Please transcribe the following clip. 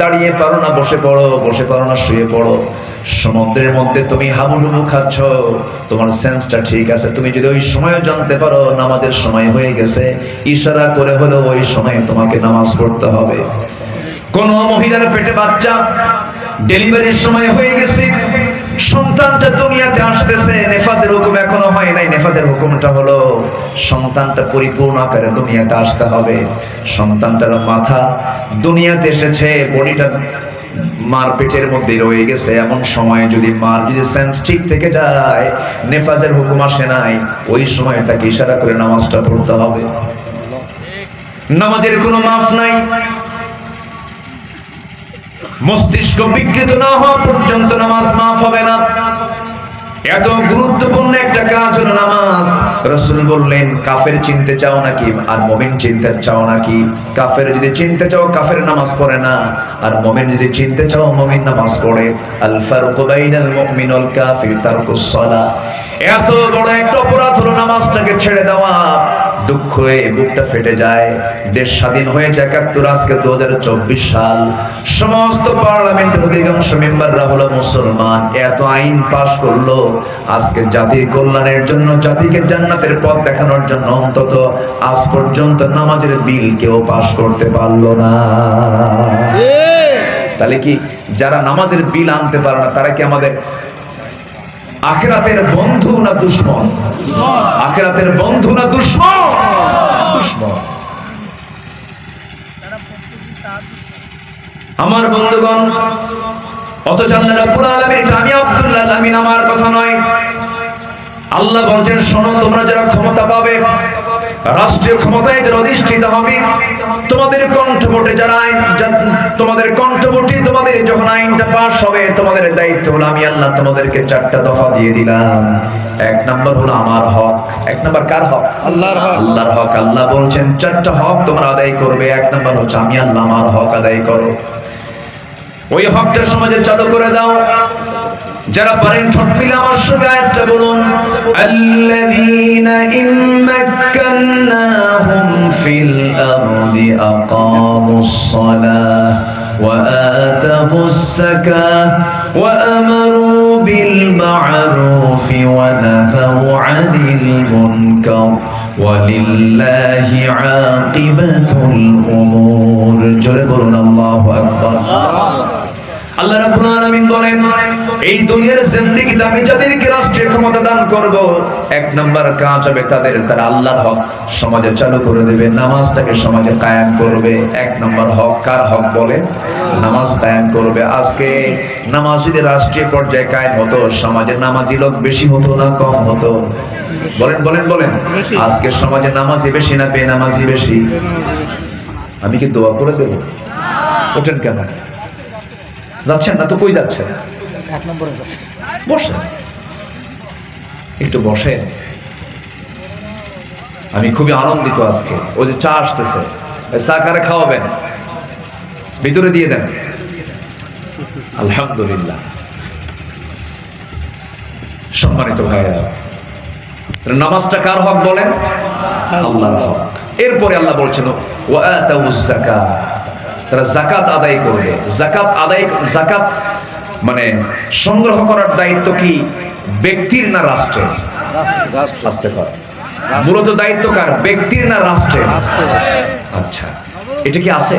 দাঁড়িয়ে পারো না বসে পড়ো, বসে পারো না শুয়ে পড়ো। সমুদ্রের মধ্যে তুমি হাবুডুবু খাচ্ছ, তোমার সেন্সটা ঠিক আছে, তুমি যদি ওই সময় জানতে পারো নামাজের সময় হয়ে গেছে, ইশারা করে হলো ওই সময় তোমাকে নামাজ পড়তে হবে। কোন মহিলার পেটে বাচ্চা, ডেলিভারির সময় হয়ে গেছে, সন্তানটা দুনিয়াতে আসতেছে, নেফাজের হুকুম এখনো হয় নাই। নেফাজের হুকুমটা হলো সন্তানটা পরিপূর্ণ আকারে দুনিয়াতে আসতে হবে। সন্তানটার মাথা দুনিয়াতে এসেছে, বডিটা মার পেটের মধ্যে রয়ে গেছে, এমন সময় যদি মার যদি সেন্স ঠিক থেকে যায়, নেফাজের হুকুম আসে নাই, ওই সময় তাকে ইশারা করে নামাজটা পড়তে হবে। নামাজের কোনো মাফ নাই। মস্তিষ্ক বিকৃত না হওয়া পর্যন্ত নামাজ মাফ হবে না। এত গুরুত্বপূর্ণ একটা কাজ হলো নামাজ। রাসূল বললেন, কাফের চিনতে চাও নাকি আর মুমিন চিনতে চাও নাকি? কাফের যদি চিনতে চাও, কাফের নামাজ পড়ে না, আর মুমিন যদি চিনতে চাও, মুমিন নামাজ পড়ে। আল ফারকু বাইনাল মুমিন ওয়াল কাফির তারকুস সালাহ। এত বড় একটা অপরাধ হলো নামাজটাকে ছেড়ে দেওয়া। দুঃখ হয়ে বুকটা ফেটে যায়। দেশ স্বাধীন হয়েছে ৭১, আজকে ২০২৪ সাল। সমস্ত পার্লামেন্টের অধিকাংশ মেম্বাররা হলো মুসলমান। এত আইন পাশ করলো, আজকে জাতির কল্যাণের জন্য, জাতিকে জান্নাতের পথ দেখানোর জন্য অন্তত আজ পর্যন্ত নামাজের বিল কেউ পাশ করতে পারলো না। তাহলে কি যারা নামাজের বিল আনতে পারে না, তারা কি আমাদের আখিরাতের বন্ধু না দুশমন? আখিরাতের বন্ধু না দুশমন? দুশমন। আমার বন্ধুগণ, অথচ আল্লাহ রাব্বুল আলামিন, এটা আমি আব্দুল্লাহ আমিন আমার কথা নয়, আল্লাহ বলছেন, শোনো, তোমরা যারা ক্ষমতা পাবে, রাষ্ট্রীয় ক্ষমতায় যারা অধিষ্ঠিত হবে, তোমাদের কণ্ঠভোটে যারা তোমাদের কণ্ঠভোটে তোমাদের যখন আইনটা পাস হবে, তোমাদের দায়িত্ব হলো, আমি আল্লাহ তোমাদেরকে 4টা দফা দিয়ে দিলাম। 1 নাম্বার হলো আমার হক। 1 নাম্বার কার হক? আল্লাহর হক। আল্লাহর হক। আল্লাহ বলছেন 4টা হক তোমরা আদায় করবে। 1 নাম্বার হচ্ছে আমি আল্লাহ আমার হক আদায় করো। ওই হকটা সমাজে চালু করে দাও। যারা পারেন ঠোঁট মিলে আমার সঙ্গে আয়াতটা বলুন, আল্লাযীনা ইম্মাক্কান্নাহুম ফিল আরদি আকামুস সালাহ ওয়া আতাবুস যাকাহ ওয়া আমারু বিল মা'রুফি ওয়া নাহাউ আনিল মুনকার ওয়া লিল্লাহি আকিবাতুল উমুর। জোরে বলুন আল্লাহু আকবার। আল্লাহ রাব্বুল আলামিন বলেন, এই দুনিয়ার জিন্দেগিতে আমি যাদেরকে রাষ্ট্রীয় ক্ষমতা দান করব, 1 নাম্বার কাজ হবে তারা আল্লাহর হক সমাজে চালু করে দেবে, নামাজটাকে সমাজে কায়েম করবে। 1 নাম্বার হক কার হক বলে? নামাজ কায়েম করবে। আজকে নামাজ যদি রাষ্ট্রীয় পর্যায়ে কায়েম হতো, সমাজে নামাজি লোক বেশি হতো না কম হতো? বলেন বলেন বলেন। আজকে সমাজে নামাজি বেশি না বেনামাজি বেশি? আমি কি দোয়া করে দেব? ওঠেন কেন? যাচ্ছেন না তো? কই যাচ্ছেন? 1 নম্বরে যাচ্ছে। বসেন, একটু বসেন। আমি খুবই আনন্দিত আজকে। ওই যে চা আসতেছে, চা কারে খাওয়াবেন? ভিতরে দিয়ে দেন। আলহামদুলিল্লাহ। সম্মানিত ভাইয়েরা, নামাজটা কার হক বলেন? আল্লাহর হক। এরপরে আল্লাহ বলছেন ওয়া আতাউজ যাকাত, তারা যাকাত আদায় করবে। যাকাত মানে সংগ্রহ করার দায়িত্ব কি ব্যক্তির না রাষ্ট্রের? রাষ্ট্রের। মূলত দায়িত্ব কার? ব্যক্তির না রাষ্ট্রের? আচ্ছা, এটা কি আছে?